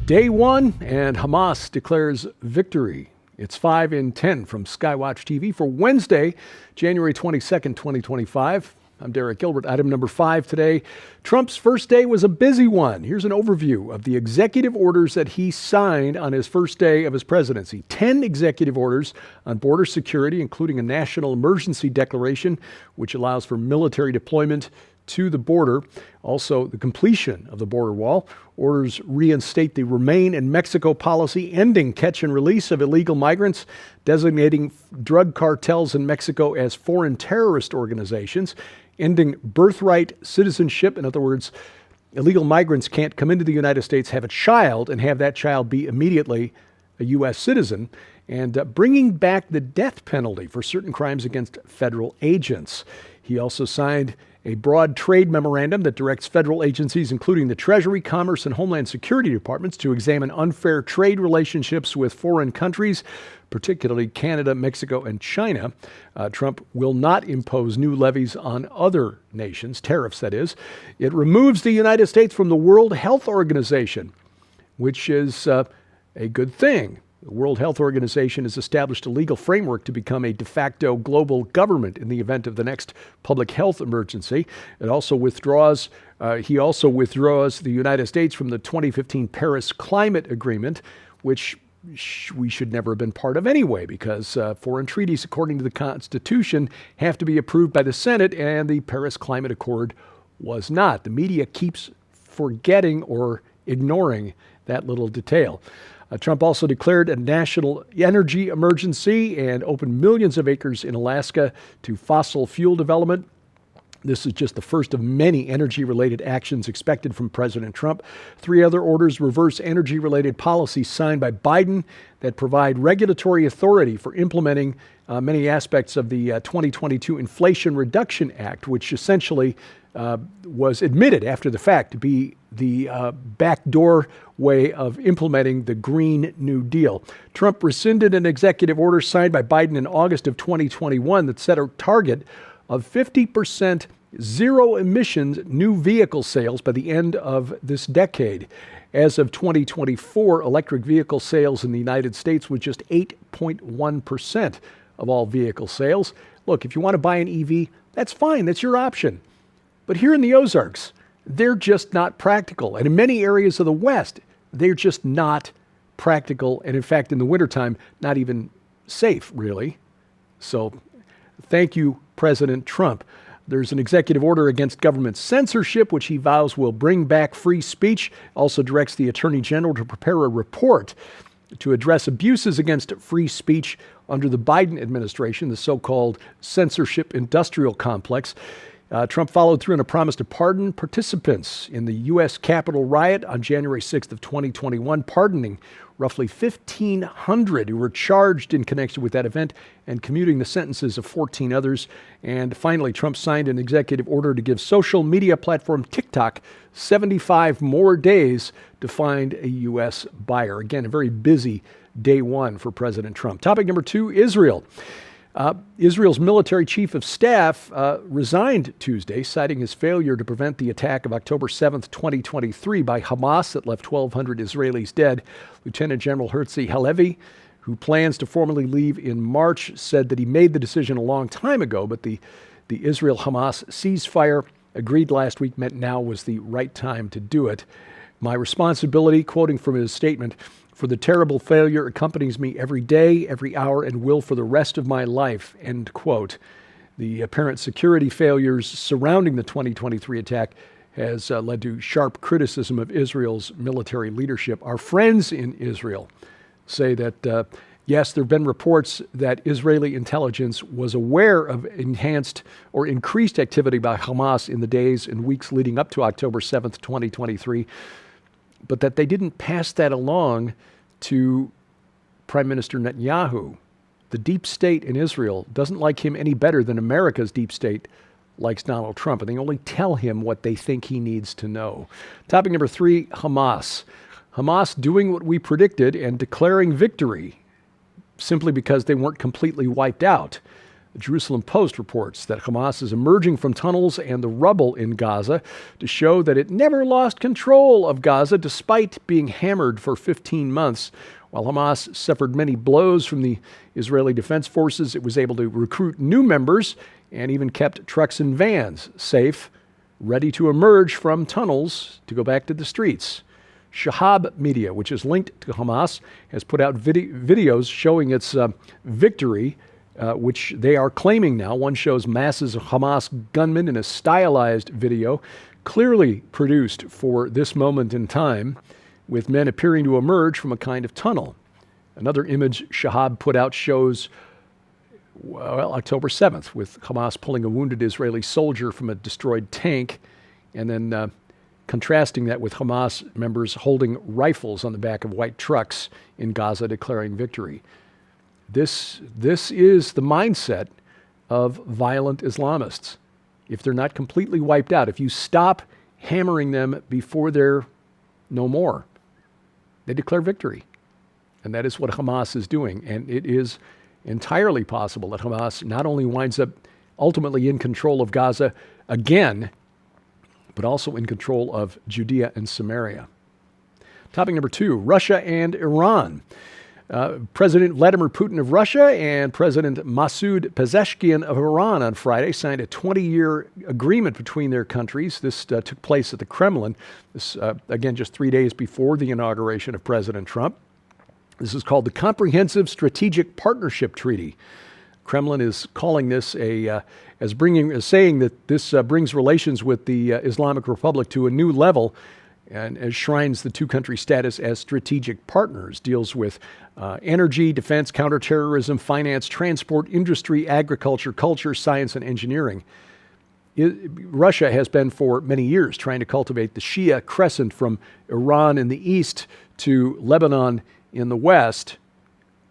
Day one, and Hamas declares victory. It's 5 in 10 from Skywatch TV for Wednesday, January 22nd, 2025. I'm Derek Gilbert. Item number 5 today. Trump's first day was a busy one. Here's an overview of the executive orders that he signed on his first day of his presidency. 10 executive orders on border security, including a national emergency declaration, which allows for military deployment to the border. Also, the completion of the border wall. Orders reinstate the Remain in Mexico policy, ending catch and release of illegal migrants, designating drug cartels in Mexico as foreign terrorist organizations, ending birthright citizenship. In other words, illegal migrants can't come into the United States, have a child, and have that child be immediately a U.S. citizen, and bringing back the death penalty for certain crimes against federal agents. He also signed a broad trade memorandum that directs federal agencies, including the Treasury, Commerce, and Homeland Security departments, to examine unfair trade relationships with foreign countries, particularly Canada, Mexico, and China. Trump will not impose new levies on other nations, tariffs that is. It removes the United States from the World Health Organization, which is a good thing. The World Health Organization has established a legal framework to become a de facto global government in the event of the next public health emergency. He also withdraws the United States from the 2015 Paris Climate Agreement, which we should never have been part of anyway, because foreign treaties, according to the Constitution, have to be approved by the Senate, and the Paris Climate Accord was not. The media keeps forgetting or ignoring that little detail. Trump also declared a national energy emergency and opened millions of acres in Alaska to fossil fuel development. This is just the first of many energy-related actions expected from President Trump. 3 other orders reverse energy-related policies signed by Biden that provide regulatory authority for implementing many aspects of the 2022 Inflation Reduction Act, which essentially was admitted after the fact to be the backdoor way of implementing the Green New Deal. Trump rescinded an executive order signed by Biden in August of 2021 that set a target of 50% zero emissions new vehicle sales by the end of this decade. As of 2024, electric vehicle sales in the United States was just 8.1% of all vehicle sales. Look, if you want to buy an EV, that's fine. That's your option. But here in the Ozarks, they're just not practical. And in many areas of the West, they're just not practical. And in fact, in the wintertime, not even safe, really. So thank you, President Trump. There's an executive order against government censorship, which he vows will bring back free speech. Also directs the Attorney General to prepare a report to address abuses against free speech under the Biden administration, the so-called censorship industrial complex. Trump followed through on a promise to pardon participants in the U.S. Capitol riot on January 6th of 2021, pardoning roughly 1,500 who were charged in connection with that event and commuting the sentences of 14 others. And finally, Trump signed an executive order to give social media platform TikTok 75 more days to find a U.S. buyer. Again, a very busy day one for President Trump. Topic number 2, Israel. Israel's military chief of staff resigned Tuesday, citing his failure to prevent the attack of October 7th, 2023 by Hamas that left 1,200 Israelis dead. Lieutenant General Herzi Halevi, who plans to formally leave in March, said that he made the decision a long time ago, but the Israel-Hamas ceasefire agreed last week meant now was the right time to do it. My responsibility, quoting from his statement, for the terrible failure accompanies me every day, every hour, and will for the rest of my life, end quote. The apparent security failures surrounding the 2023 attack has led to sharp criticism of Israel's military leadership. Our friends in Israel say that, yes, there have been reports that Israeli intelligence was aware of enhanced or increased activity by Hamas in the days and weeks leading up to October 7th, 2023, but that they didn't pass that along to Prime Minister Netanyahu. The deep state in Israel doesn't like him any better than America's deep state likes Donald Trump, and they only tell him what they think he needs to know. Topic number 3, Hamas. Hamas doing what we predicted and declaring victory simply because they weren't completely wiped out. The Jerusalem Post reports that Hamas is emerging from tunnels and the rubble in Gaza to show that it never lost control of Gaza despite being hammered for 15 months. While Hamas suffered many blows from the Israeli Defense Forces, it was able to recruit new members and even kept trucks and vans safe, ready to emerge from tunnels to go back to the streets. Shahab Media, which is linked to Hamas, has put out videos showing its victory, which they are claiming now. One shows masses of Hamas gunmen in a stylized video, clearly produced for this moment in time, with men appearing to emerge from a kind of tunnel. Another image Shahab put out shows October 7th, with Hamas pulling a wounded Israeli soldier from a destroyed tank, and then contrasting that with Hamas members holding rifles on the back of white trucks in Gaza declaring victory. This is the mindset of violent Islamists. If they're not completely wiped out, if you stop hammering them before they're no more, they declare victory. And that is what Hamas is doing. And it is entirely possible that Hamas not only winds up ultimately in control of Gaza again, but also in control of Judea and Samaria. Topic number 2, Russia and Iran. President Vladimir Putin of Russia and President Masoud Pezeshkian of Iran on Friday signed a 20-year agreement between their countries. This took place at the Kremlin, again, just 3 days before the inauguration of President Trump. This is called the Comprehensive Strategic Partnership Treaty. Kremlin is calling this saying that this brings relations with the Islamic Republic to a new level and enshrines the two-country status as strategic partners, deals with energy, defense, counterterrorism, finance, transport, industry, agriculture, culture, science, and engineering. Russia has been for many years trying to cultivate the Shia crescent from Iran in the east to Lebanon in the west,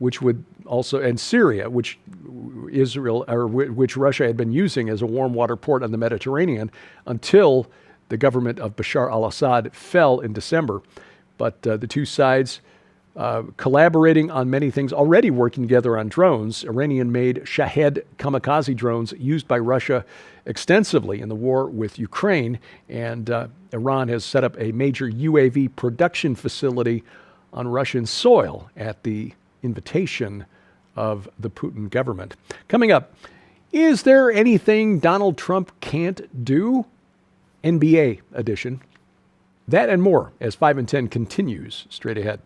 which would also, and Syria, which Russia had been using as a warm water port on the Mediterranean until the government of Bashar al-Assad fell in December. But the two sides collaborating on many things, already working together on drones, Iranian-made Shahed kamikaze drones used by Russia extensively in the war with Ukraine. And Iran has set up a major UAV production facility on Russian soil at the invitation of the Putin government. Coming up, is there anything Donald Trump can't do? NBA edition. That and more as 5 and 10 continues straight ahead.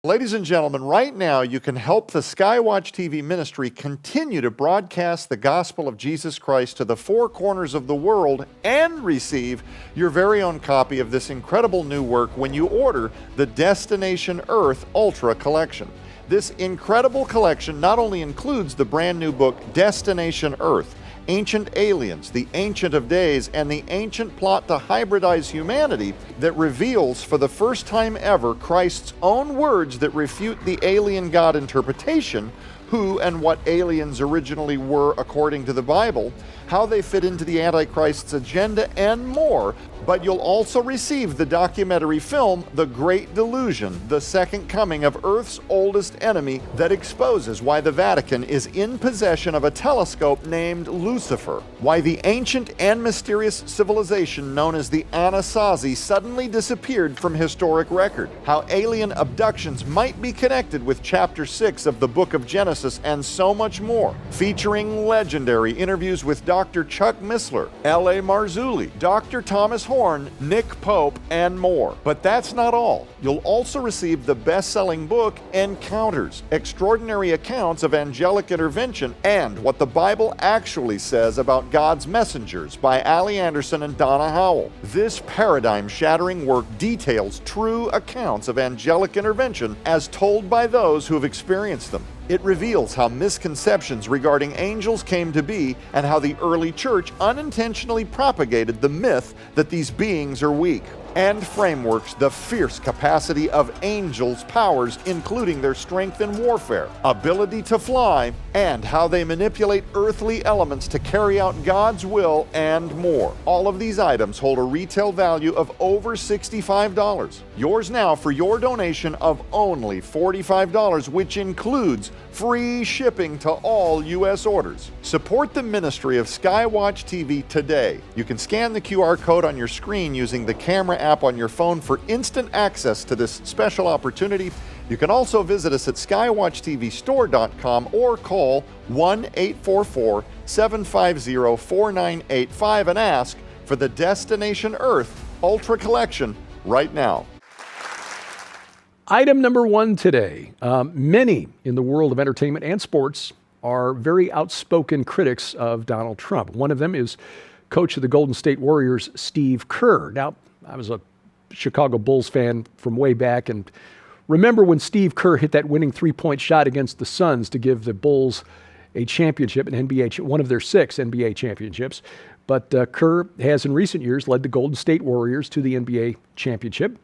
Ladies and gentlemen, right now you can help the Skywatch TV ministry continue to broadcast the gospel of Jesus Christ to the four corners of the world and receive your very own copy of this incredible new work when you order the Destination Earth Ultra Collection. This incredible collection not only includes the brand new book Destination Earth, Ancient Aliens, the Ancient of Days, and the ancient plot to hybridize humanity that reveals for the first time ever Christ's own words that refute the alien God interpretation, who and what aliens originally were according to the Bible, how they fit into the Antichrist's agenda, and more. But you'll also receive the documentary film, The Great Delusion, the second coming of Earth's oldest enemy, that exposes why the Vatican is in possession of a telescope named Lucifer, why the ancient and mysterious civilization known as the Anasazi suddenly disappeared from historic record, how alien abductions might be connected with Chapter 6 of the Book of Genesis, and so much more, featuring legendary interviews with Dr. Chuck Missler, L.A. Marzulli, Dr. Thomas Horn, Nick Pope, and more. But that's not all. You'll also receive the best-selling book, Encounters, Extraordinary Accounts of Angelic Intervention and What the Bible Actually Says About God's Messengers by Allie Anderson and Donna Howell. This paradigm-shattering work details true accounts of angelic intervention as told by those who have experienced them. It reveals how misconceptions regarding angels came to be and how the early church unintentionally propagated the myth that these beings are weak. and frameworks the fierce capacity of angels' powers, including their strength in warfare, ability to fly, and how they manipulate earthly elements to carry out God's will, and more. All of these items hold a retail value of over $65. Yours now for your donation of only $45, which includes free shipping to all U.S. orders. Support the ministry of Skywatch TV today. You can scan the QR code on your screen using the camera app on your phone for instant access to this special opportunity. You can also visit us at skywatchtvstore.com or call 1-844-750-4985 and ask for the Destination Earth Ultra Collection right now. Item number one today. Many in the world of entertainment and sports are very outspoken critics of Donald Trump. One of them is coach of the Golden State Warriors, Steve Kerr. Now, I was a Chicago Bulls fan from way back, and remember when Steve Kerr hit that winning three-point shot against the Suns to give the Bulls a championship, an NBA, one of their 6 NBA championships. But Kerr has in recent years led the Golden State Warriors to the NBA championship.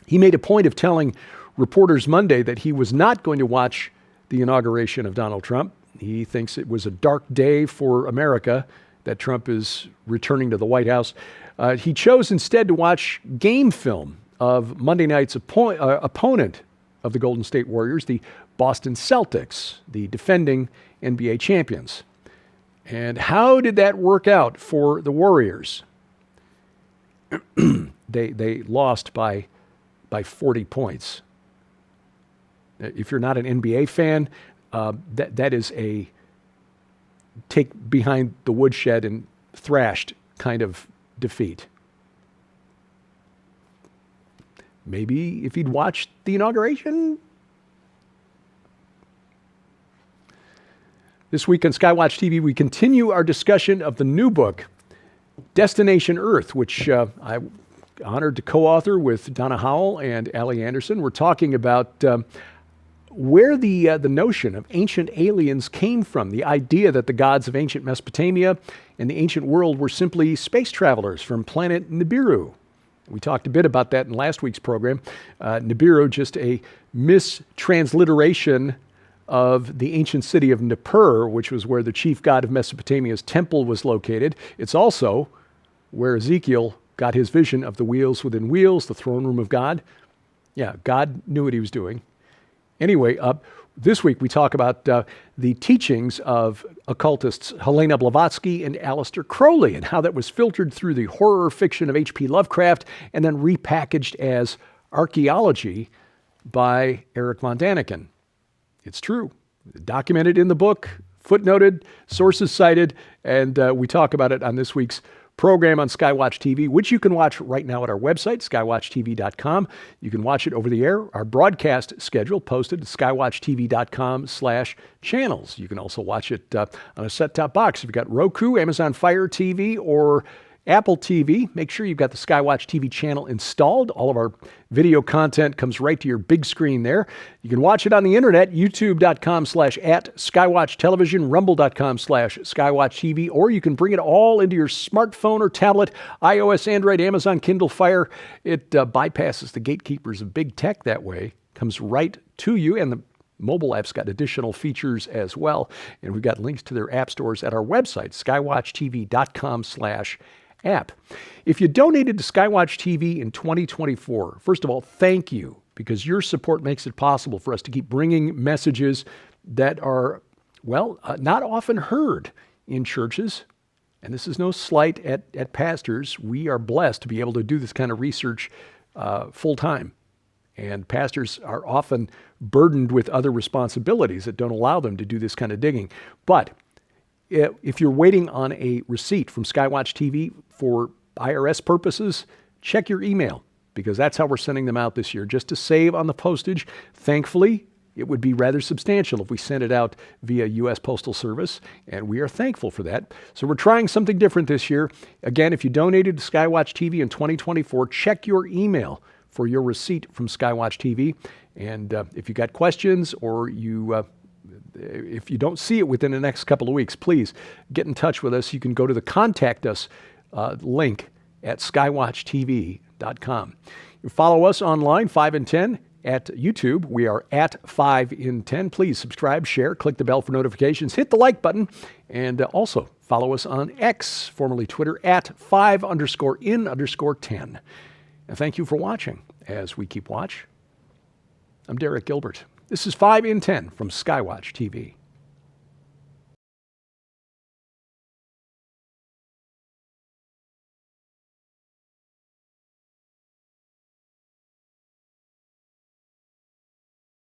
He made a point of telling reporters Monday that he was not going to watch the inauguration of Donald Trump. He thinks it was a dark day for America that Trump is returning to the White House. He chose instead to watch game film of Monday night's opponent of the Golden State Warriors, the Boston Celtics, the defending NBA champions. And how did that work out for the Warriors? They lost by 40 points. If you're not an NBA fan, that is a take behind the woodshed and thrashed kind of defeat. Maybe if he'd watched the inauguration. This week on Skywatch TV, we continue our discussion of the new book, Destination Earth, which I'm honored to co-author with Donna Howell and Allie Anderson. We're talking about where the notion of ancient aliens came from, the idea that the gods of ancient Mesopotamia and the ancient world were simply space travelers from planet Nibiru. We talked a bit about that in last week's program. Nibiru, just a mistransliteration of the ancient city of Nippur, which was where the chief god of Mesopotamia's temple was located. It's also where Ezekiel got his vision of the wheels within wheels, the throne room of God. Yeah, God knew what he was doing. Anyway, this week we talk about the teachings of occultists Helena Blavatsky and Aleister Crowley and how that was filtered through the horror fiction of H.P. Lovecraft and then repackaged as archaeology by Eric von Daniken. It's true. Documented in the book, footnoted, sources cited, and we talk about it on this week's program on Skywatch TV, which you can watch right now at our website, skywatchtv.com. You can watch it over the air. Our broadcast schedule posted at skywatchtv.com/channels. You can also watch it on a set-top box. If you've got Roku, Amazon Fire TV, or Apple TV, make sure you've got the Skywatch TV channel installed. All of our video content comes right to your big screen there. You can watch it on the internet, youtube.com/@Skywatch Television, rumble.com/Skywatch TV, or you can bring it all into your smartphone or tablet, iOS, Android, Amazon, Kindle Fire. It bypasses the gatekeepers of big tech that way, comes right to you, and the mobile app's got additional features as well. And we've got links to their app stores at our website, skywatchtv.com/app. If you donated to Skywatch TV in 2024, first of all, thank you, because your support makes it possible for us to keep bringing messages that are, not often heard in churches. And this is no slight at pastors. We are blessed to be able to do this kind of research full time. And pastors are often burdened with other responsibilities that don't allow them to do this kind of digging. But if you're waiting on a receipt from Skywatch TV for IRS purposes, check your email, because that's how we're sending them out this year, just to save on the postage. Thankfully, it would be rather substantial if we sent it out via U.S. Postal Service, and we are thankful for that. So we're trying something different this year. Again, if you donated to Skywatch TV in 2024, check your email for your receipt from Skywatch TV. And if you got questions or if you don't see it within the next couple of weeks, please get in touch with us. You can go to the Contact Us link at skywatchtv.com. skywatchtv.com. You follow us online, 5 in 10, at YouTube. We are at 5 in 10. Please subscribe, share, click the bell for notifications, hit the like button, and also follow us on X, formerly Twitter, at 5_in_10. And thank you for watching. As we keep watch, I'm Derek Gilbert. This is 5 in 10 from Skywatch TV.